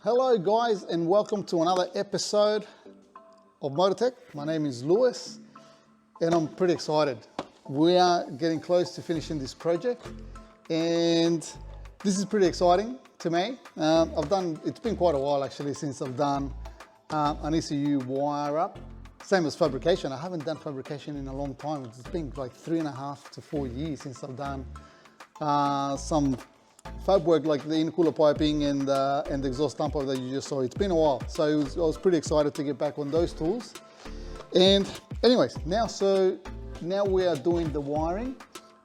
Hello guys, and welcome to another episode of Motortech. My name is Lewis and I'm pretty excited. We are getting close to finishing this project and this is pretty exciting to me. It's been quite a while actually since I've done an ECU wire up. Same as fabrication. I haven't done fabrication in a long time. It's been like 3.5 to 4 years since I've done some fab work like the intercooler piping and the exhaust dumper that you just saw. It's been a while, so I was pretty excited to get back on those tools. And anyways, now we are doing the wiring.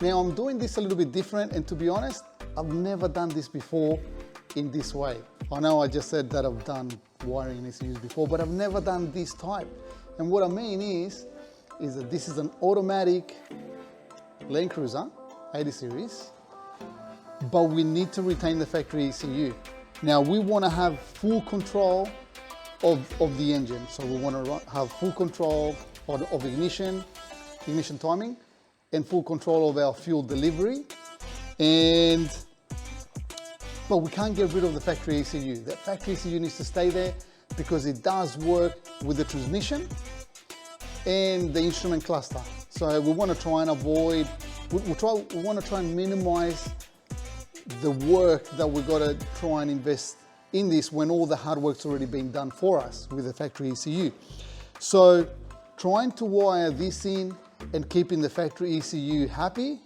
Now I'm doing this a little bit different, and to be honest, I've never done this before in this way. I know I just said that I've done wiring in ECUs before, but I've never done this type. And what I mean is that this is an automatic Land Cruiser 80 series, but we need to retain the factory ECU. Now we want to have full control of the engine. So we want to have full control of ignition timing, and full control of our fuel delivery. But we can't get rid of the factory ECU. That factory ECU needs to stay there because it does work with the transmission and the instrument cluster. So we want to try and avoid, we want to try and minimize the work that we've got to try and invest in this when all the hard work's already been done for us with the factory ECU. So trying to wire this in and keeping the factory ECU happy,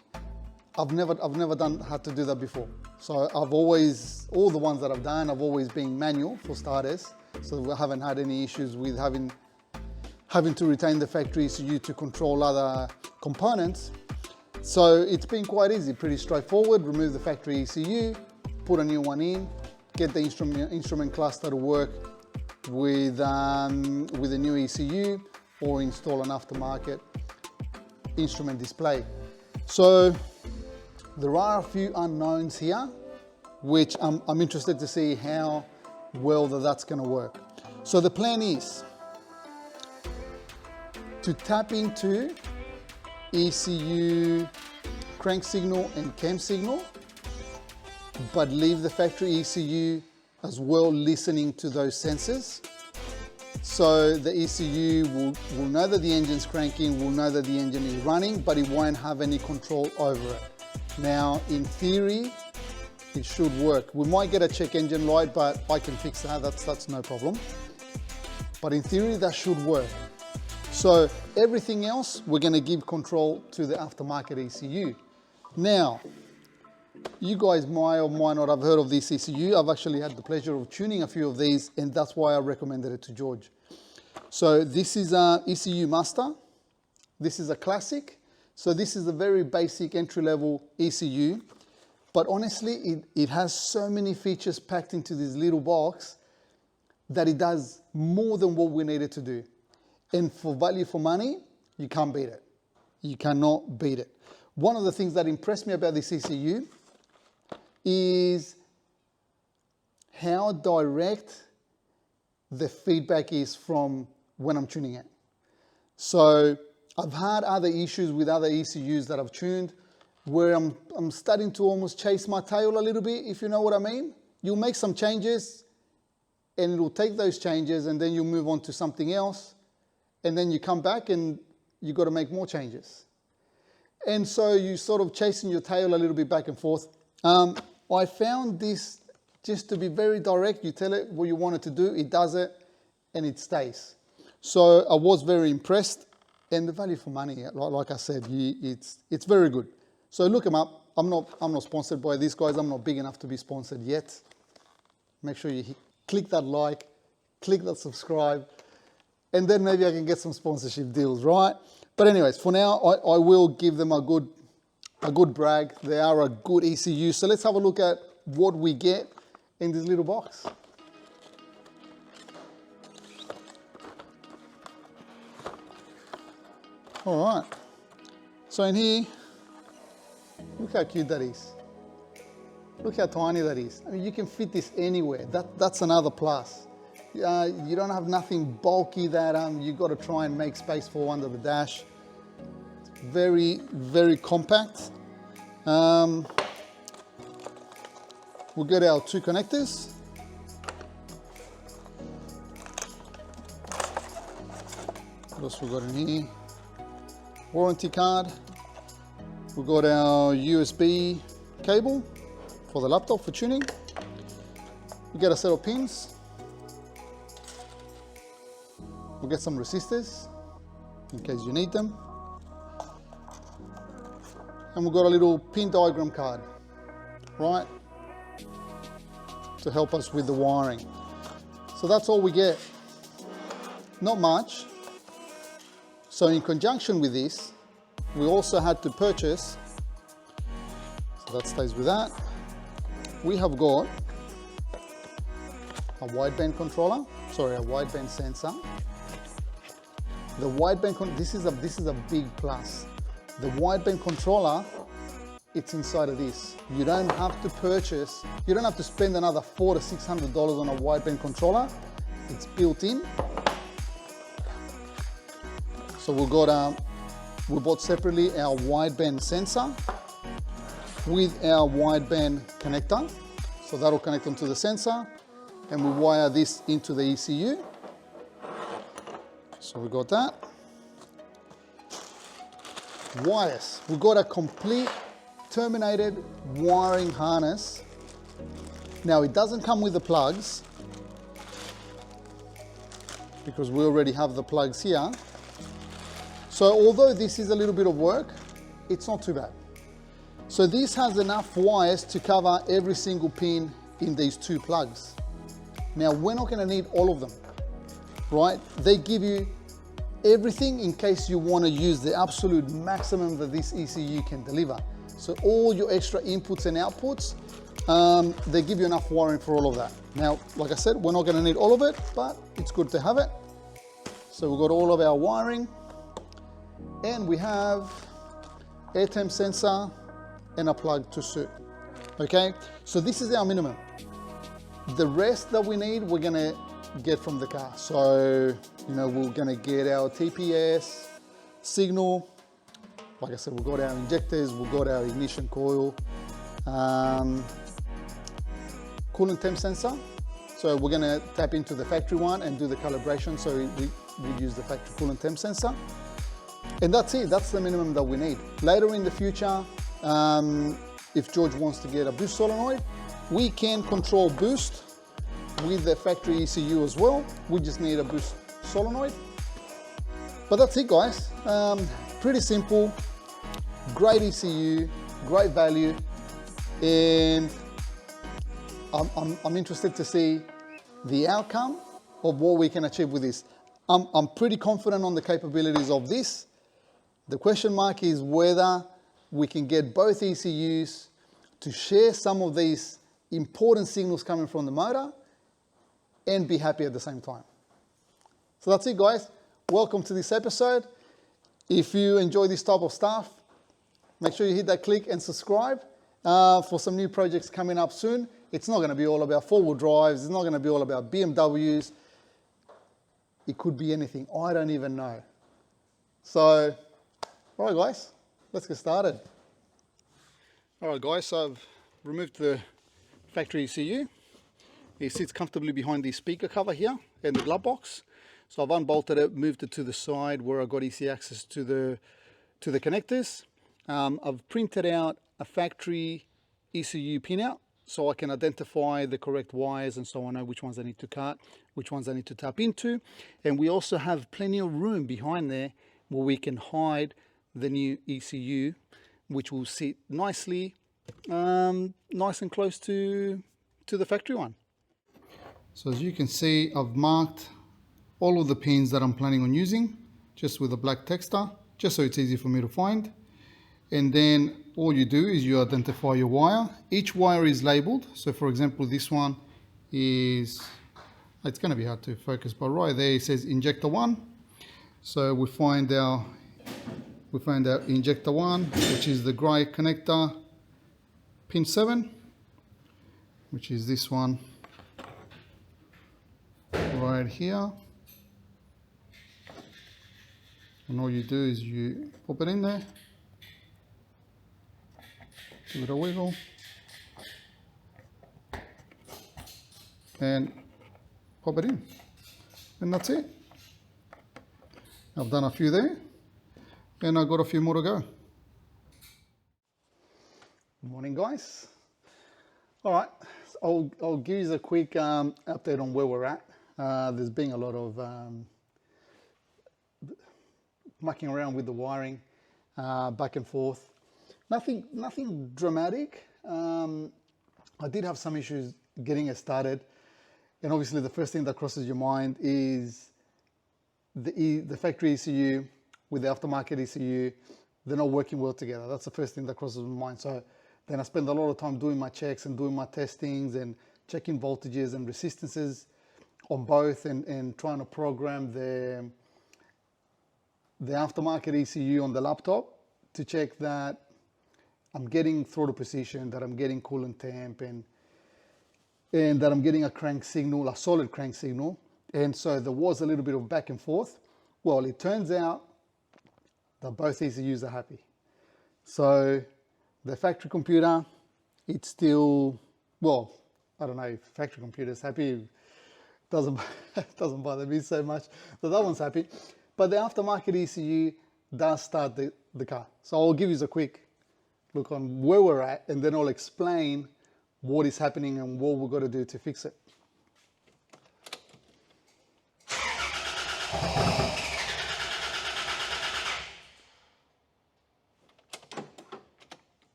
I've never had to do that before. So all the ones that I've done, I've always been manual for starters. So we haven't had any issues with having to retain the factory ECU to control other components. So it's been quite easy, pretty straightforward. Remove the factory ECU, put a new one in, get the instrument cluster to work with a new ECU, or install an aftermarket instrument display. So there are a few unknowns here, which I'm interested to see how well that's going to work. So the plan is to tap into ECU crank signal and cam signal, but leave the factory ECU as well listening to those sensors. So the ECU will know that the engine's cranking, will know that the engine is running, but it won't have any control over it. Now, in theory, it should work. We might get a check engine light, but I can fix that, that's no problem. But in theory, that should work. So everything else, we're going to give control to the aftermarket ECU. Now, you guys might or might not have heard of this ECU. I've actually had the pleasure of tuning a few of these, and that's why I recommended it to George. So this is a ECU Master. This is a Classic. So this is a very basic entry-level ECU, but honestly, it has so many features packed into this little box that it does more than what we needed to do. And for value for money, you can't beat it. You cannot beat it. One of the things that impressed me about this ECU is how direct the feedback is from when I'm tuning it. So I've had other issues with other ECUs that I've tuned where I'm starting to almost chase my tail a little bit, if you know what I mean. You'll make some changes and it'll take those changes and then you'll move on to something else. And then you come back and you've got to make more changes. And so you sort of chasing your tail a little bit back and forth. I found this just to be very direct. You tell it what you want it to do, it does it, and it stays. So I was very impressed. And the value for money, like I said, it's very good. So look them up. I'm not sponsored by these guys. I'm not big enough to be sponsored yet. Make sure you click that like, click that subscribe, and then maybe I can get some sponsorship deals, right? But anyways, for now, I will give them a good brag. They are a good ECU. So let's have a look at what we get in this little box. All right. So in here, look how cute that is. Look how tiny that is. I mean, you can fit this anywhere. That's another plus. You don't have nothing bulky that you've got to try and make space for under the dash. It's very, very compact. We'll get our two connectors. What else we got in here? Warranty card. We've got our USB cable for the laptop for tuning. We get a set of pins. We'll get some resistors in case you need them. And we've got a little pin diagram card, right, to help us with the wiring. So that's all we get. Not much. So in conjunction with this, we also had to purchase, so that stays with that, we have got a wideband controller, sorry, a wideband sensor. The wideband, this is a big plus. The wideband controller, it's inside of this. You don't have to purchase, you don't have to spend another $400 to $600 on a wideband controller. It's built in. So we bought separately our wideband sensor with our wideband connector. So that'll connect onto the sensor, and we wire this into the ECU. So we got that. Wires. We got a complete terminated wiring harness. Now it doesn't come with the plugs because we already have the plugs here. So although this is a little bit of work, it's not too bad. So this has enough wires to cover every single pin in these two plugs. Now we're not going to need all of them, right? They give you everything in case you want to use the absolute maximum that this ECU can deliver. So all your extra inputs and outputs, they give you enough wiring for all of that. Now, like I said, we're not going to need all of it, but it's good to have it. So we've got all of our wiring, and we have air temp sensor and a plug to suit. Okay, so this is our minimum. The rest that we need, we're going to get from the car. So, you know, we're going to get our TPS, signal. Like I said, we've got our injectors, we've got our ignition coil, coolant temp sensor. So we're going to tap into the factory one and do the calibration. So we use the factory coolant temp sensor. And that's it, that's the minimum that we need. Later in the future, if George wants to get a boost solenoid, we can control boost with the factory ECU as well. We just need a boost solenoid. But that's it, guys. Pretty simple, great ECU, great value, and I'm interested to see the outcome of what we can achieve with this. I'm pretty confident on the capabilities of this. The question mark is whether we can get both ECUs to share some of these important signals coming from the motor and be happy at the same time. So that's it, guys. Welcome to this episode. If you enjoy this type of stuff, make sure you hit that click and subscribe for some new projects coming up soon. It's not going to be all about four-wheel drives. It's not going to be all about BMWs. It could be anything. I don't even know. So, all right, guys, let's get started. All right, guys, so I've removed the factory ECU. It sits comfortably behind the speaker cover here and the glove box. So I've unbolted it, moved it to the side where I've got easy access to the connectors. I've printed out a factory ECU pinout so I can identify the correct wires, and so I know which ones I need to cut, which ones I need to tap into. And we also have plenty of room behind there where we can hide the new ECU, which will sit nicely, nice and close to the factory one. So as you can see, I've marked all of the pins that I'm planning on using, just with a black texter, just so it's easy for me to find. And then all you do is you identify your wire. Each wire is labeled. So for example, this one is, it's going to be hard to focus, but right there it says injector 1. So we find our injector 1, which is the grey connector, pin 7, which is this one right here. And all you do is you pop it in there, give it a wiggle, and pop it in, and that's it. I've done a few there, and I've got a few more to go. Good morning, guys. All right, so I'll give you a quick update on where we're at. There's been a lot of mucking around with the wiring, back and forth. Nothing dramatic. I did have some issues getting it started, and obviously the first thing that crosses your mind is the factory ECU with the aftermarket ECU. They're not working well together. That's the first thing that crosses my mind. So then I spend a lot of time doing my checks and doing my testings and checking voltages and resistances on both, and trying to program the aftermarket ECU on the laptop to check that I'm getting throttle position, that I'm getting coolant temp, and that I'm getting a crank signal, a solid crank signal. And so there was a little bit of back and forth. Well, it turns out that both ECUs are happy. So the factory computer, it's still, well, I don't know if factory computer is happy. It doesn't bother me so much. So that one's happy. But the aftermarket ECU does start the car. So I'll give you a quick look on where we're at, and then I'll explain what is happening and what we've got to do to fix it.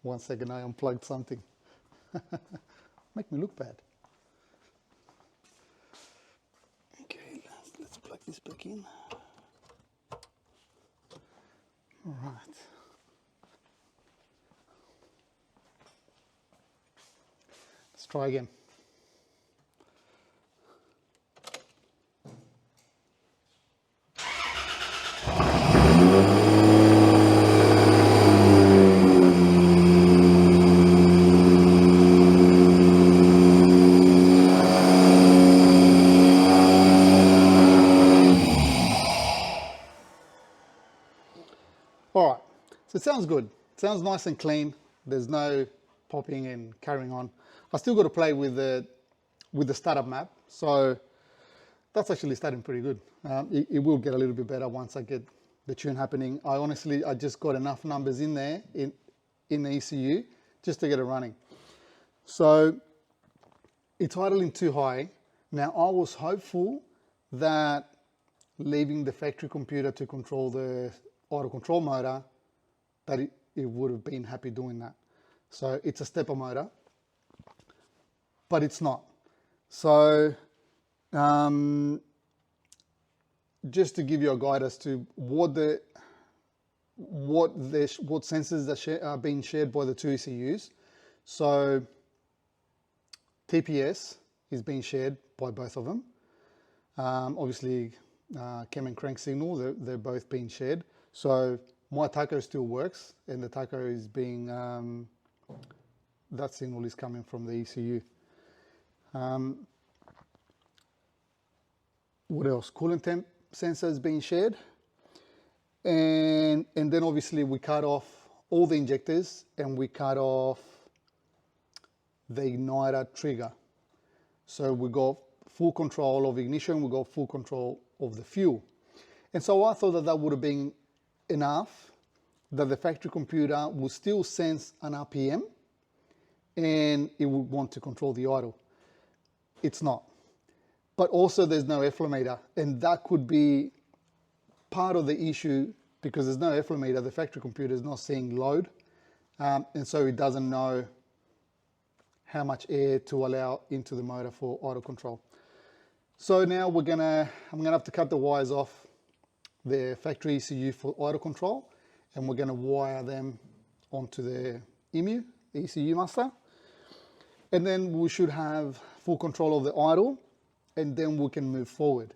One second, I unplugged something. Make me look bad. Okay, let's plug this back in. All right. Let's try again. All right, so it sounds good. It sounds nice and clean. There's no popping and carrying on. I still got to play with the startup map, so that's actually starting pretty good. It will get a little bit better once I get the tune happening. I just got enough numbers in there in the ECU just to get it running. So it's idling too high. Now I was hopeful that leaving the factory computer to control the auto control motor, that it would have been happy doing that. So it's a stepper motor, but it's not. So just to give you a guide as to what sensors are being shared by the two ECUs. So TPS is being shared by both of them. Obviously, cam and crank signal, they're both being shared. So my tacho still works, and the tacho is being, that signal is coming from the ECU. What else? Coolant temp sensor is being shared. And then obviously we cut off all the injectors, and we cut off the igniter trigger. So we got full control of ignition, we got full control of the fuel. And so I thought that would have been enough, that the factory computer would still sense an RPM and it would want to control the idle. It's not. But also there's no F flow meter, and that could be part of the issue, because there's no F flow meter. The factory computer is not seeing load, and so it doesn't know how much air to allow into the motor for auto control. So now I'm gonna have to cut the wires off the factory ECU for auto control, and we're gonna wire them onto the EMU, the ECU master, and then we should have full control of the idle, and then we can move forward.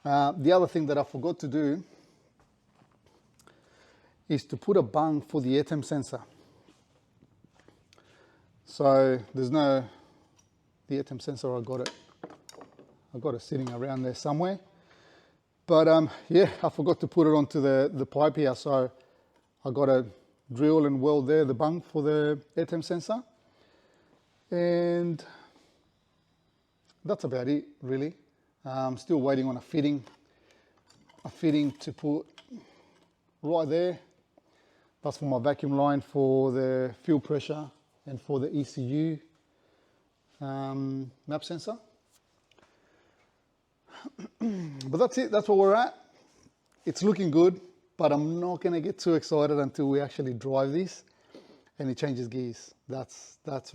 The other thing that I forgot to do is to put a bung for the air temp sensor. So there's no, the air temp sensor, I got it sitting around there somewhere. But yeah, I forgot to put it onto the pipe here. So I got to drill and weld there the bung for the air temp sensor. And that's about it, really. I'm still waiting on a fitting to put right there. That's for my vacuum line for the fuel pressure and for the ECU map sensor. But that's it, that's where we're at. It's looking good, but I'm not gonna get too excited until we actually drive this and it changes gears. That's what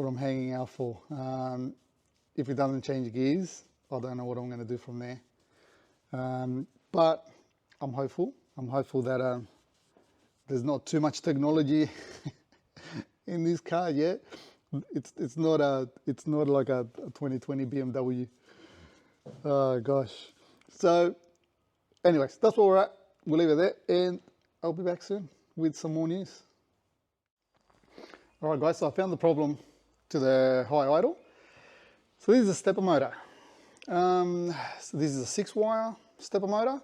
I'm hanging out for. If it doesn't change gears, I don't know what I'm gonna do from there. But I'm hopeful that there's not too much technology in this car yet. It's not like a 2020 BMW. Oh gosh. So anyways, that's where we're at. We'll leave it there and I'll be back soon with some more news. All right guys, so I found the problem to the high idle. So this is a stepper motor. So this is a 6-wire stepper motor.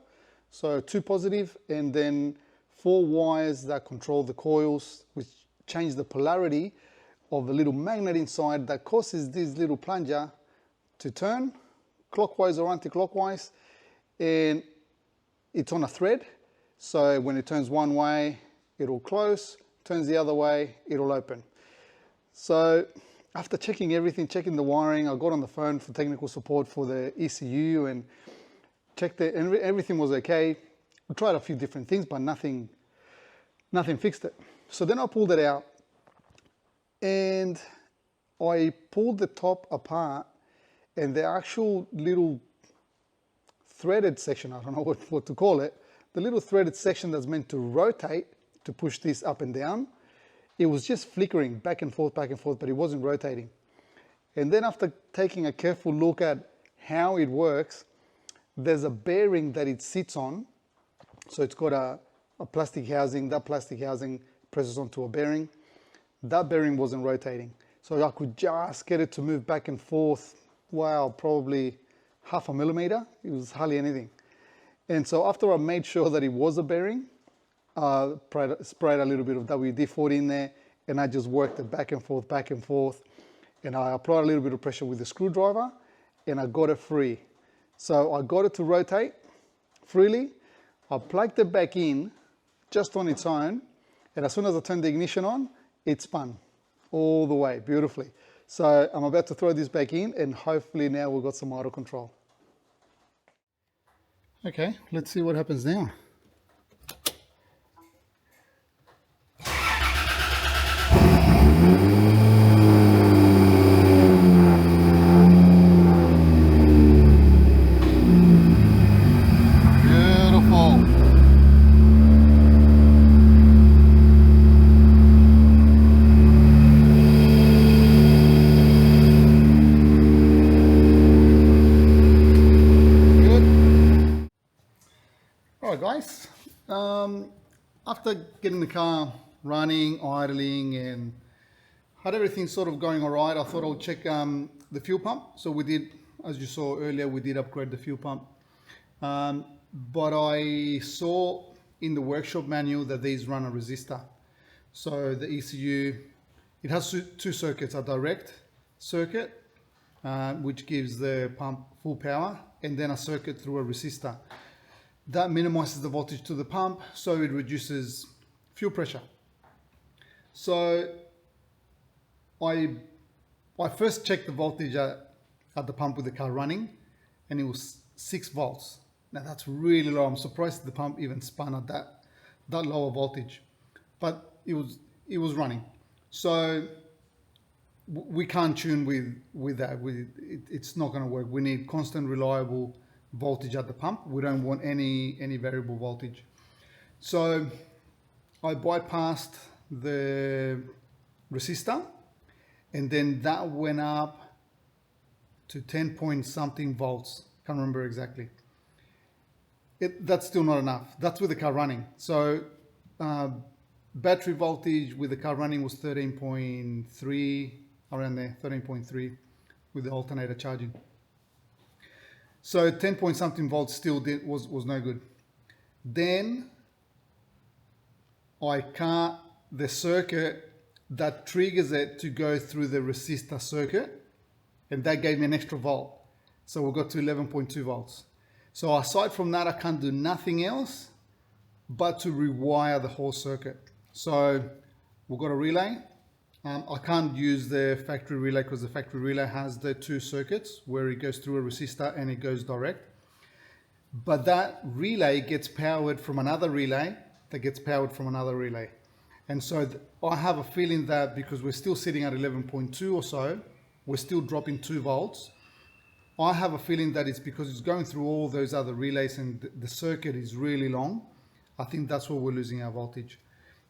So 2 positive and then 4 wires that control the coils, which change the polarity of the little magnet inside that causes this little plunger to turn clockwise or anti-clockwise, and it's on a thread. So when it turns one way, it'll close, turns the other way, it'll open. So after checking everything, checking the wiring, I got on the phone for technical support for the ECU and checked it, and everything was okay. We tried a few different things, but nothing fixed it. So then I pulled it out and I pulled the top apart, and the actual little threaded section, I don't know what to call it, the little threaded section that's meant to rotate to push this up and down, it was just flickering back and forth, but it wasn't rotating. And then after taking a careful look at how it works, there's a bearing that it sits on. So it's got a plastic housing. That plastic housing presses onto a bearing. That bearing wasn't rotating. So I could just get it to move back and forth, wow, probably half a millimeter. It was hardly anything. And so after I made sure that it was a bearing, sprayed a little bit of WD-40 in there, and I just worked it back and forth, and I applied a little bit of pressure with the screwdriver, and I got it free. So I got it to rotate freely. I plugged it back in just on its own, and as soon as I turned the ignition on, it spun all the way beautifully. So I'm about to throw this back in, and hopefully now we've got some idle control. Okay, let's see what happens now. Guys, after getting the car running, idling, and had everything sort of going all right, I thought I would check the fuel pump. So we did, as you saw earlier, we did upgrade the fuel pump. But I saw in the workshop manual that these run a resistor. So the ECU, it has 2 circuits, a direct circuit, which gives the pump full power, and then a circuit through a resistor. That minimizes the voltage to the pump, so it reduces fuel pressure. So I first checked the voltage at the pump with the car running, and it was 6 volts. Now that's really low. I'm surprised the pump even spun at that lower voltage, but it was running. So we can't tune with that. It's not going to work. We need constant, reliable voltage at the pump. We don't want any variable voltage. So I bypassed the resistor, and then that went up to 10 point something volts. Can't remember exactly. That's still not enough. That's with the car running. So battery voltage with the car running was 13.3, around there, 13.3 with the alternator charging. So 10 point something volts still was no good. Then I cut the circuit that triggers it to go through the resistor circuit. and that gave me an extra volt. So we got to 11.2 volts. So aside from that, I can't do nothing else but to rewire the whole circuit. So we've got a relay. I can't use the factory relay because the factory relay has the two circuits where it goes through a resistor and it goes direct. But that relay gets powered from another relay that gets powered from another relay. And so I have a feeling that because we're still sitting at 11.2 or so, we're still dropping 2 volts. I have a feeling that it's because it's going through all those other relays and the circuit is really long. I think that's where we're losing our voltage.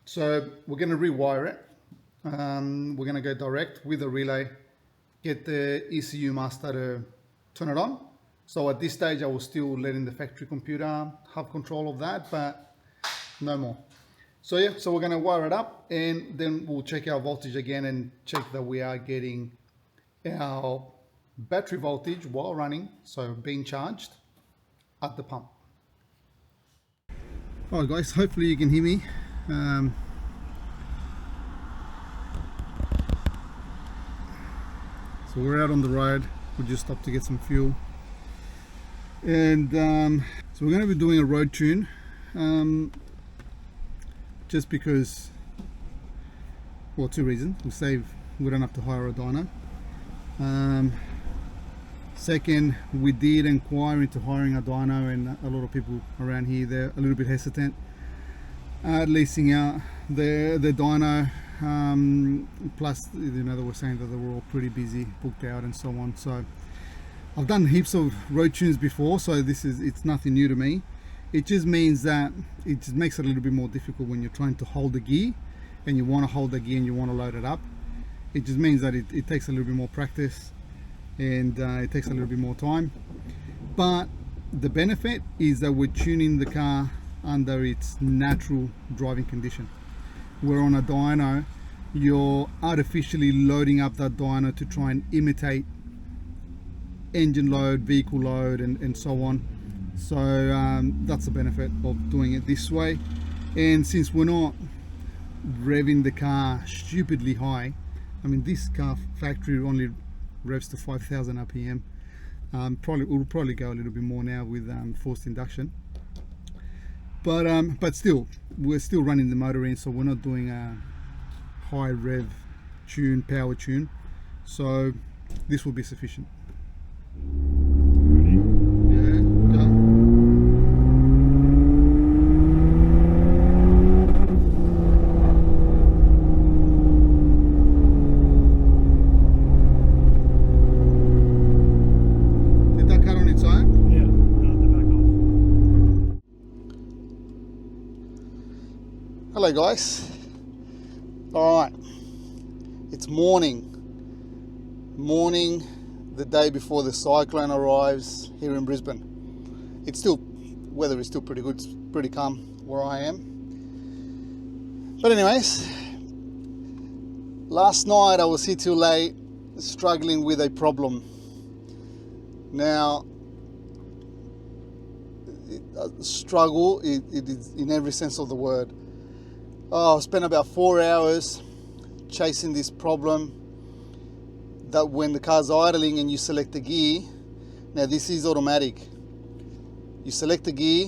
So we're going to rewire it. We're going to go direct with a relay, get the ECU master to turn it on. So at this stage, I was still letting the factory computer have control of that, but no more. So yeah, so we're going to wire it up and then we'll check our voltage again and check that we are getting our battery voltage while running, so being charged at the pump. Alright guys, hopefully you can hear me. So we're out on the road, we just stopped to get some fuel. And so we're going to be doing a road tune, just because, well, 2 reasons. We don't have to hire a dyno. Second, we did inquire into hiring a dyno, and a lot of people around here, they're a little bit hesitant at leasing out the dyno. Plus, you know, they were saying that they were all pretty busy, booked out and so on. So I've done heaps of road tunes before, so it's nothing new to me. It just means that it just makes it a little bit more difficult when you're trying to hold the gear and you want to hold the gear and you want to load it up. It just means that it takes a little bit more practice and it takes a little bit more time. But the benefit is that we're tuning the car under its natural driving condition. Where on a dyno, you're artificially loading up that dyno to try and imitate engine load, vehicle load, and so on. So that's the benefit of doing it this way. And since we're not revving the car stupidly high, I mean, this car factory only revs to 5,000 RPM. We'll probably go a little bit more now with forced induction. But still, we're still running the motor in, so we're not doing a high rev tune, power tune. So this will be sufficient. Yeah, go. Did that cut on its own? Yeah, got the back off. Hello guys. Alright, it's morning, the day before the cyclone arrives here in Brisbane. Weather is still pretty good, it's pretty calm where I am. But anyways, last night I was here till late struggling with a problem. Now, struggle, it is in every sense of the word. I spent about 4 hours chasing this problem that when the car's idling and you select the gear, now this is automatic. You select the gear,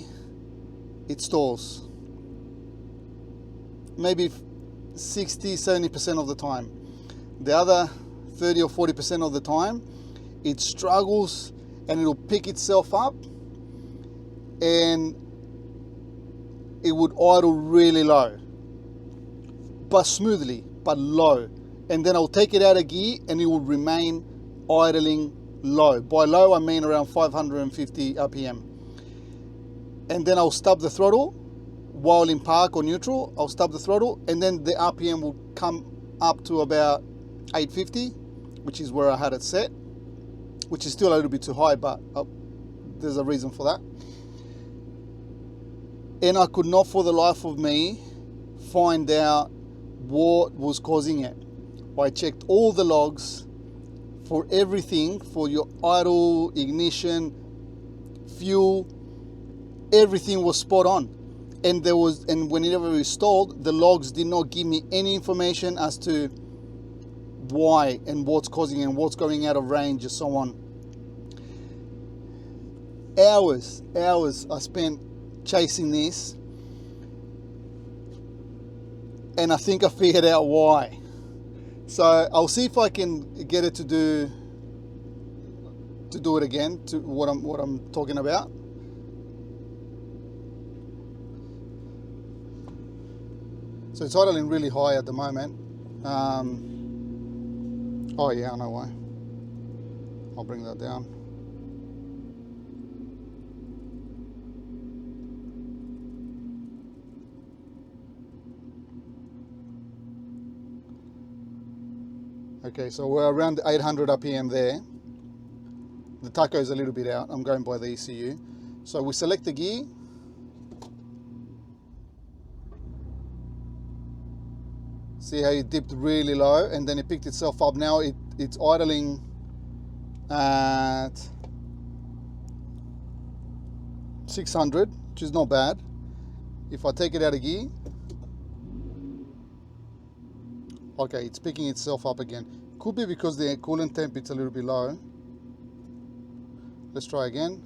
it stalls. Maybe 60-70% of the time. The other 30 or 40% of the time, it struggles and it'll pick itself up and it would idle really low. But smoothly, but low. And then I'll take it out of gear and it will remain idling low. By low, I mean around 550 RPM. And then I'll stub the throttle while in park or neutral. I'll stub the throttle and then the RPM will come up to about 850, which is where I had it set, which is still a little bit too high, but there's a reason for that. And I could not for the life of me find out what was causing it. I checked all the logs for everything, for your idle, ignition, fuel, everything was spot on. And whenever we stalled, the logs did not give me any information as to why and what's causing it and what's going out of range and so on. Hours I spent chasing this, and I think I figured out why. So I'll see if I can get it to do it again, to what I'm talking about. So it's idling really high at the moment. Oh yeah, I know why. I'll bring that down. Okay, so we're around 800 RPM there. The tacho is a little bit out. I'm going by the ECU. So we select the gear. See how it dipped really low and then it picked itself up. Now it's idling at 600, which is not bad. If I take it out of gear, okay, it's picking itself up again. Could be because the coolant temp is a little bit low. Let's try again.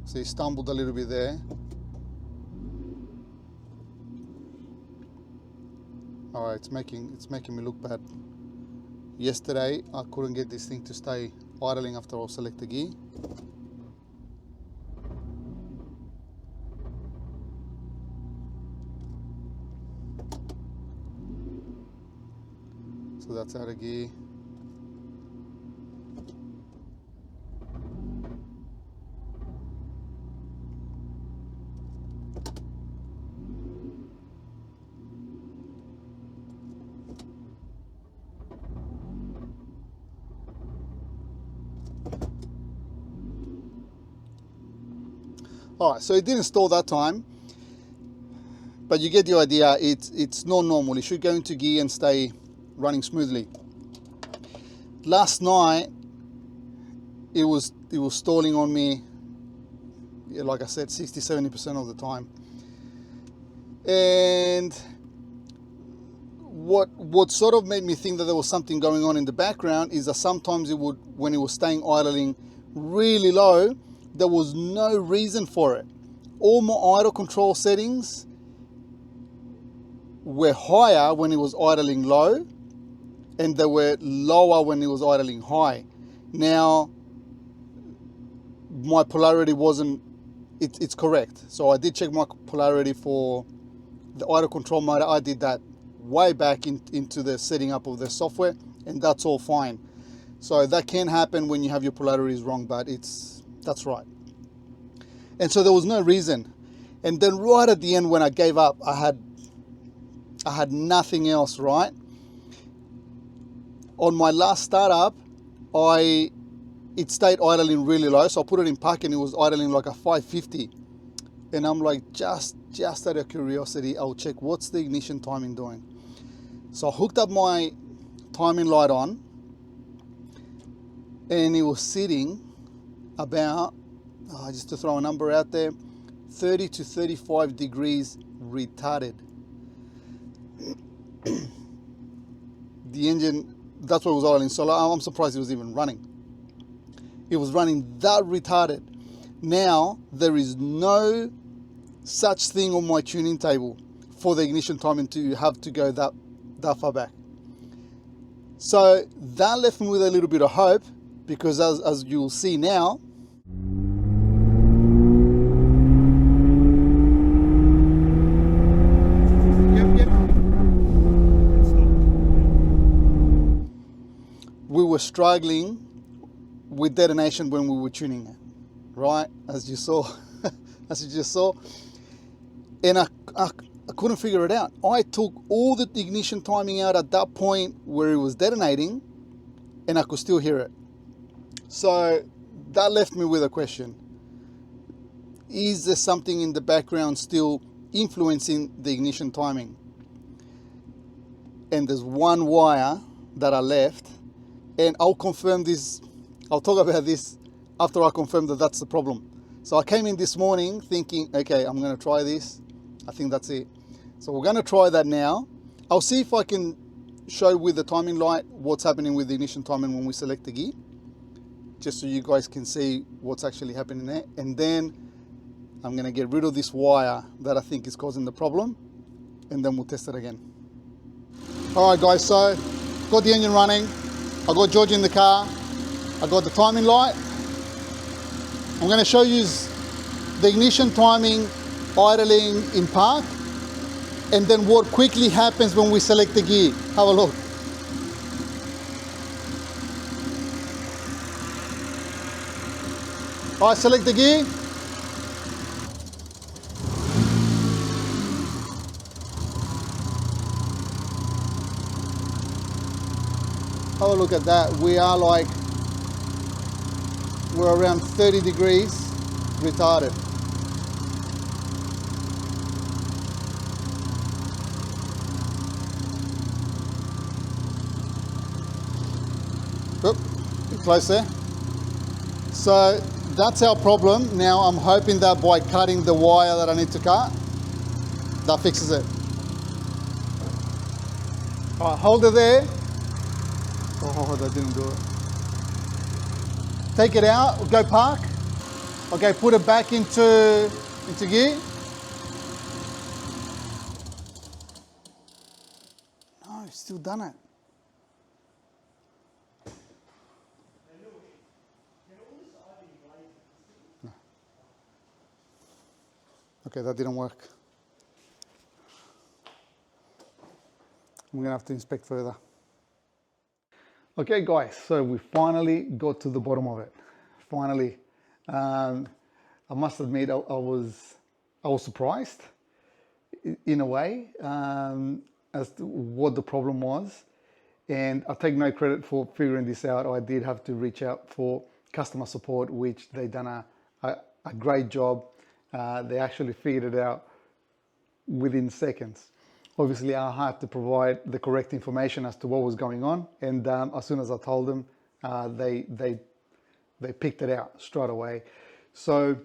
See, stumbled a little bit there. All right, it's making me look bad. Yesterday, I couldn't get this thing to stay idling after I select the gear. So that's out of gear. All right, so it didn't stall that time, but you get the idea. It's not normal. It should go into gear and stay running smoothly. Last night, it was stalling on me, like I said, 60-70% of the time. And what sort of made me think that there was something going on in the background is that sometimes when it was staying idling really low, there was no reason for it. All my idle control settings were higher when it was idling low, and they were lower when it was idling high. Now, my polarity wasn't, it's correct. So I did check my polarity for the idle control motor. I did that way back into the setting up of the software, and that's all fine. So that can happen when you have your polarities wrong, but that's right. And so there was no reason. And then right at the end when I gave up, I had nothing else, right? On my last startup, it stayed idling really low, so I put it in park and it was idling like a 550. And I'm like, just out of curiosity, I'll check what's the ignition timing doing. So I hooked up my timing light on, and it was sitting about, just to throw a number out there, 30 to 35 degrees retarded. The engine, that's what it was idling, so I'm surprised it was even running. It was running that retarded. Now, there is no such thing on my tuning table for the ignition timing to have to go that far back. So that left me with a little bit of hope, because as you'll see now, we were struggling with detonation when we were tuning it, right? As you saw, as you just saw. And I couldn't figure it out. I took all the ignition timing out at that point where it was detonating, and I could still hear it. So that left me with a question. Is there something in the background still influencing the ignition timing? And there's one wire that I left, and I'll confirm this. I'll talk about this after I confirm that that's the problem. So I came in this morning thinking, okay, I'm going to try this. I think that's it. So we're gonna try that now. I'll see if I can show with the timing light what's happening with the ignition timing when we select the gear, just so you guys can see what's actually happening there. And then I'm gonna get rid of this wire that I think is causing the problem, and then we'll test it again. All right guys, so got the engine running. I got George in the car. I got the timing light. I'm gonna show you the ignition timing idling in park, and then what quickly happens when we select the gear. Have a look. All right, select the gear. Have a look at that. We're around 30 degrees retarded. Oop, bit close there. So that's our problem. Now I'm hoping that by cutting the wire that I need to cut, that fixes it. All right, hold it there. Oh, that didn't do it. Take it out, go park. Okay, put it back into gear. No, it's still done it. No. Okay, that didn't work. I'm gonna have to inspect further. Okay guys, so we finally got to the bottom of it. Finally. I must admit I was surprised in a way as to what the problem was, and I take no credit for figuring this out. I did have to reach out for customer support, which they done a great job. They actually figured it out within seconds. Obviously, I had to provide the correct information as to what was going on, and as soon as I told them, they picked it out straight away. So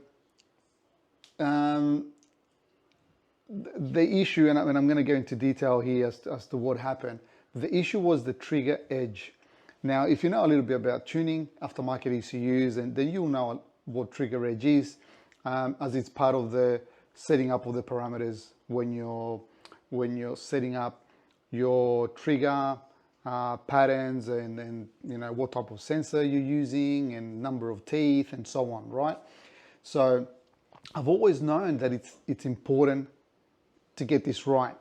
the issue, and I'm going to go into detail here as to what happened. The issue was the trigger edge. Now, if you know a little bit about tuning, aftermarket ECUs, and then you'll know what trigger edge is, as it's part of the setting up of the parameters when you're setting up your trigger patterns and you know what type of sensor you're using and number of teeth and so on, right? So I've always known that it's important to get this right,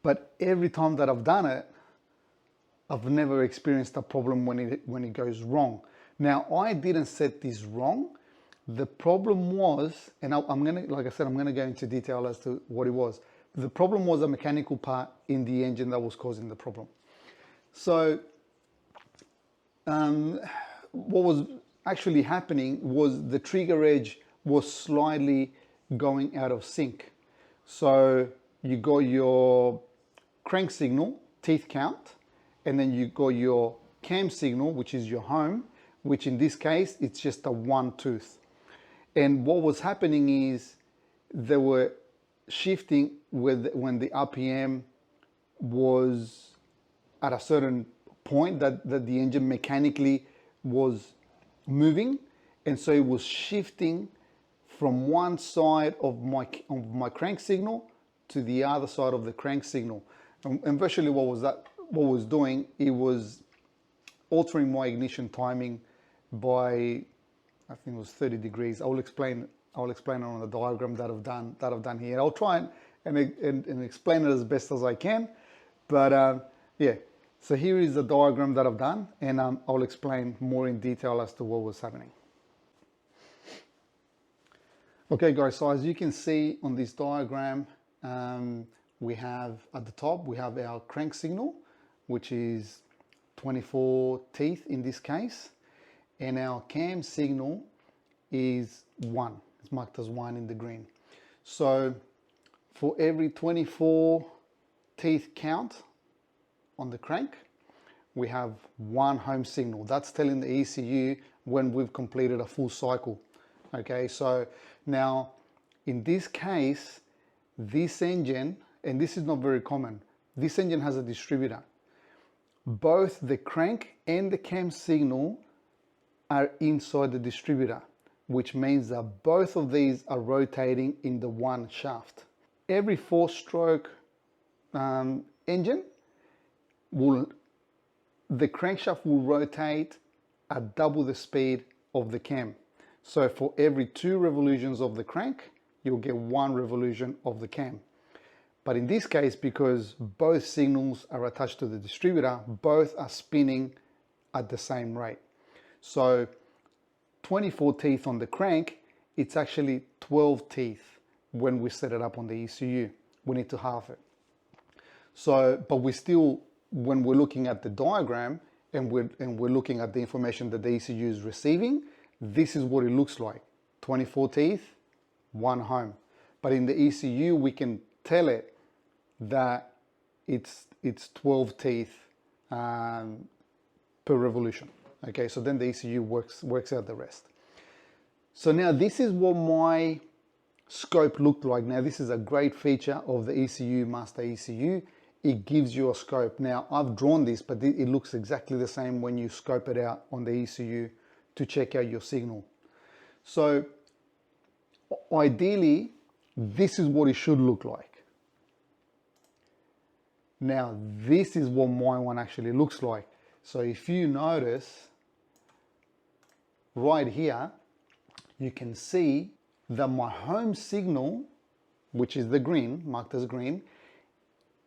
but every time that I've done it, I've never experienced a problem when it goes wrong. Now, I didn't set this wrong. The problem was, and I'm gonna, like I said, I'm gonna go into detail as to what it was. The problem was a mechanical part in the engine that was causing the problem. So what was actually happening was the trigger edge was slightly going out of sync. So you got your crank signal, teeth count, and then you got your cam signal, which is your home, which in this case, it's just a one tooth. And what was happening is they were shifting when the RPM was at a certain point that the engine mechanically was moving, and so it was shifting from one side of my crank signal to the other side of the crank signal, and virtually what was doing, it was altering my ignition timing by, I think it was 30 degrees. I'll explain it on the diagram that I've done here. I'll try and explain it as best as I can, but yeah. So here is the diagram that I've done, and I'll explain more in detail as to what was happening. Okay guys, so as you can see on this diagram, we have at the top, we have our crank signal, which is 24 teeth in this case, and our cam signal is 1. It's marked as 1 in the green. So for every 24 teeth count on the crank, we have 1 home signal. That's telling the ECU when we've completed a full cycle. Okay, so now in this case, this engine, and this is not very common, this engine has a distributor. Both the crank and the cam signal are inside the distributor, which means that both of these are rotating in the one shaft. Every 4-stroke engine the crankshaft will rotate at double the speed of the cam. So for every 2 revolutions of the crank, you'll get 1 revolution of the cam. But in this case, because both signals are attached to the distributor, both are spinning at the same rate. So 24 teeth on the crank, it's actually 12 teeth when we set it up on the ECU. We need to halve it. So, but we still, when we're looking at the diagram and we're looking at the information that the ECU is receiving, this is what it looks like. 24 teeth, 1 home. But in the ECU, we can tell it that it's 12 teeth per revolution. Okay, so then the ECU works out the rest. So now this is what my scope looked like. Now this is a great feature of the ECU, Master ECU. It gives you a scope. Now I've drawn this, but it looks exactly the same when you scope it out on the ECU to check out your signal. So ideally, this is what it should look like. Now this is what my one actually looks like. So if you notice right here, you can see that my home signal, which is the green, marked as green,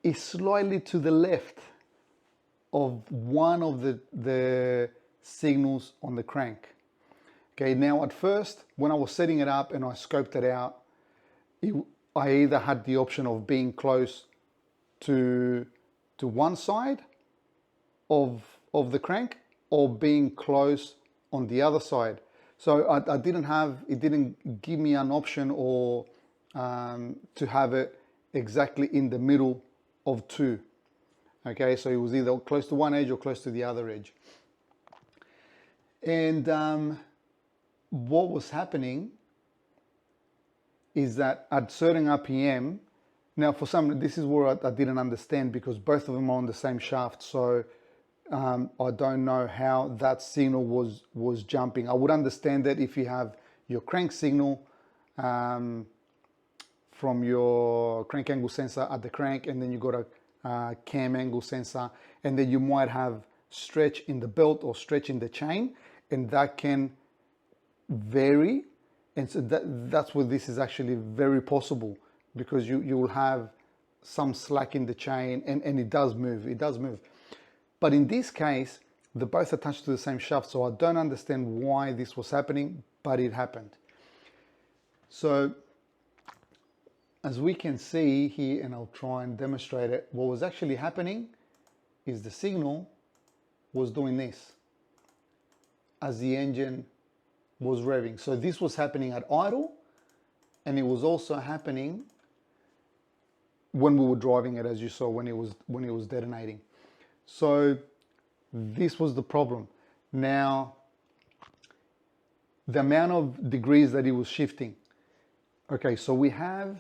is slightly to the left of one of the signals on the crank. Okay, now at first, when I was setting it up and I scoped it out, I either had the option of being close to one side of the crank or being close on the other side. So it didn't give me an option or to have it exactly in the middle of 2. Okay, so it was either close to one edge or close to the other edge. And what was happening is that at certain RPM, now for some, this is where I didn't understand, because both of them are on the same shaft. So I don't know how that signal was jumping. I would understand that if you have your crank signal from your crank angle sensor at the crank, and then you got a cam angle sensor, and then you might have stretch in the belt or stretch in the chain, and that can vary. And so that's where this is actually very possible, because you will have some slack in the chain, and it does move, But in this case, they're both attached to the same shaft, so I don't understand why this was happening, but it happened. So as we can see here, and I'll try and demonstrate it, what was actually happening is the signal was doing this as the engine was revving. So this was happening at idle, and it was also happening when we were driving it, as you saw, when it was detonating. So this was the problem. Now, the amount of degrees that it was shifting. Okay, so we have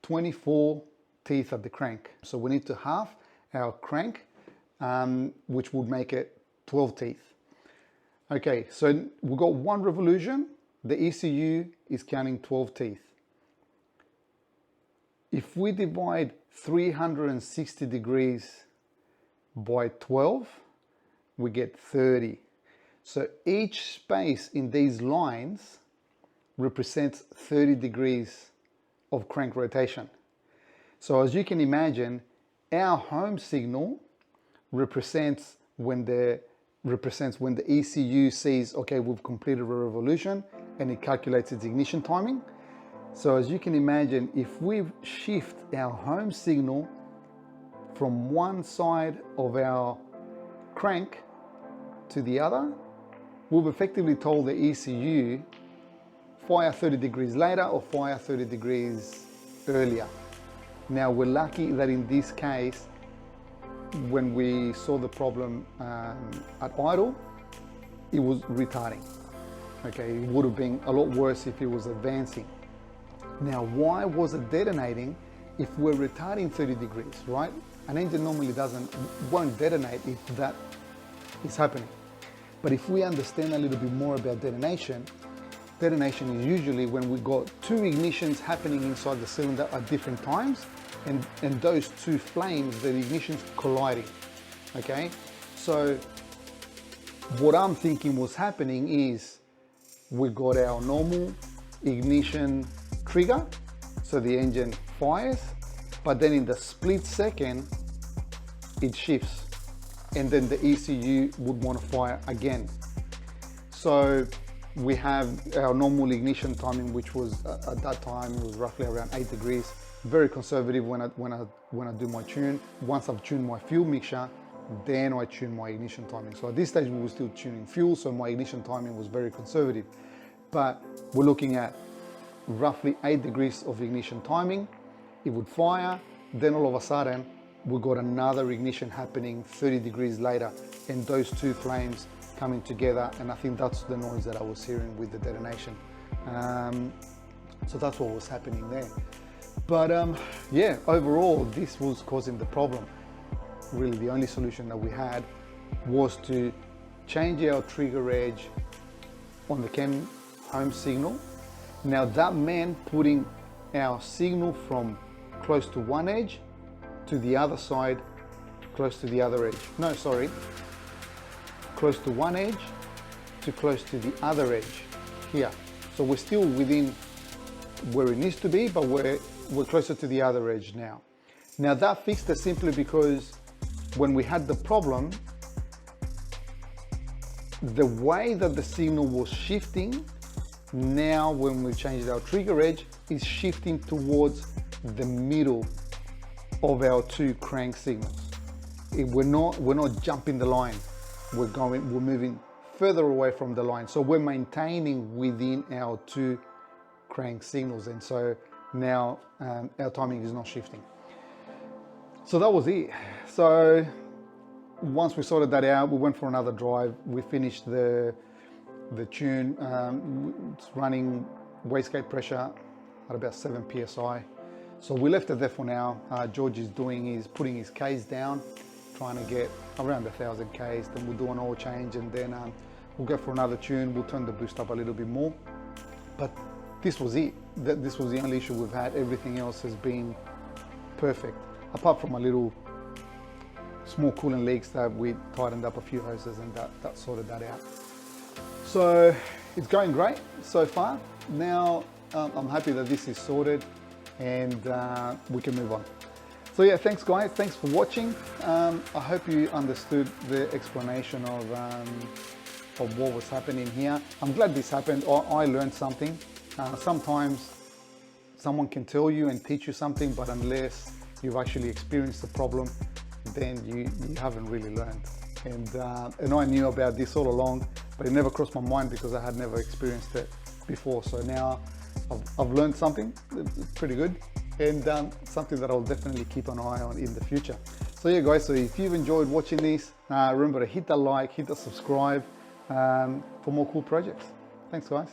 24 teeth at the crank. So we need to halve our crank, which would make it 12 teeth. Okay, so we've got 1 revolution. The ECU is counting 12 teeth. If we divide 360 degrees by 12, we get 30. So each space in these lines represents 30 degrees of crank rotation. So as you can imagine, our home signal represents when the ECU sees, okay, we've completed a revolution, and it calculates its ignition timing. So as you can imagine, if we shift our home signal from one side of our crank to the other, we've effectively told the ECU fire 30 degrees later or fire 30 degrees earlier. Now we're lucky that in this case, when we saw the problem at idle, it was retarding. Okay, it would have been a lot worse if it was advancing. Now, why was it detonating if we're retarding 30 degrees, right? An engine normally won't detonate if that is happening. But if we understand a little bit more about detonation, detonation is usually when we got two ignitions happening inside the cylinder at different times, and those two flames, the ignitions colliding, okay? So what I'm thinking was happening is we got our normal ignition trigger, so the engine fires, but then in the split second, it shifts, and then the ECU would want to fire again. So we have our normal ignition timing, which was at that time, it was roughly around 8 degrees. Very conservative when I do my tune. Once I've tuned my fuel mixture, then I tune my ignition timing. So at this stage, we were still tuning fuel, so my ignition timing was very conservative. But we're looking at roughly 8 degrees of ignition timing. It would fire, then all of a sudden, we got another ignition happening 30 degrees later, and those two flames coming together, and I think that's the noise that I was hearing with the detonation. So that's what was happening there. But yeah, overall, this was causing the problem. Really, the only solution that we had was to change our trigger edge on the cam home signal. Now that meant putting our signal from close to one edge to the other side, close to the other edge. No, sorry. Close to one edge to close to the other edge here. So we're still within where it needs to be, but we're closer to the other edge now. Now that fixed it simply because when we had the problem, the way that the signal was shifting, now when we changed our trigger edge, is shifting towards the middle of our two crank signals. We're not jumping the line. We're moving further away from the line. So we're maintaining within our two crank signals. And so now our timing is not shifting. So that was it. So once we sorted that out, we went for another drive. We finished the tune. It's running wastegate pressure at about 7 PSI. So we left it there for now. George is putting his Ks down, trying to get around 1,000 Ks. Then we'll do an oil change, and then we'll go for another tune. We'll turn the boost up a little bit more. But this was it. This was the only issue we've had. Everything else has been perfect, apart from a little small coolant leaks that we tightened up a few hoses, and that sorted that out. So it's going great so far. Now I'm happy that this is sorted, and we can move on. So yeah, thanks guys, thanks for watching. I hope you understood the explanation of what was happening here. I'm glad this happened. I learned something. Sometimes someone can tell you and teach you something, but unless you've actually experienced the problem, then you haven't really learned. And I knew about this all along, but it never crossed my mind because I had never experienced it before. So now I've learned something pretty good, and something that I'll definitely keep an eye on in the future. So yeah guys, so if you've enjoyed watching this, remember to hit that like, hit the subscribe for more cool projects. Thanks guys.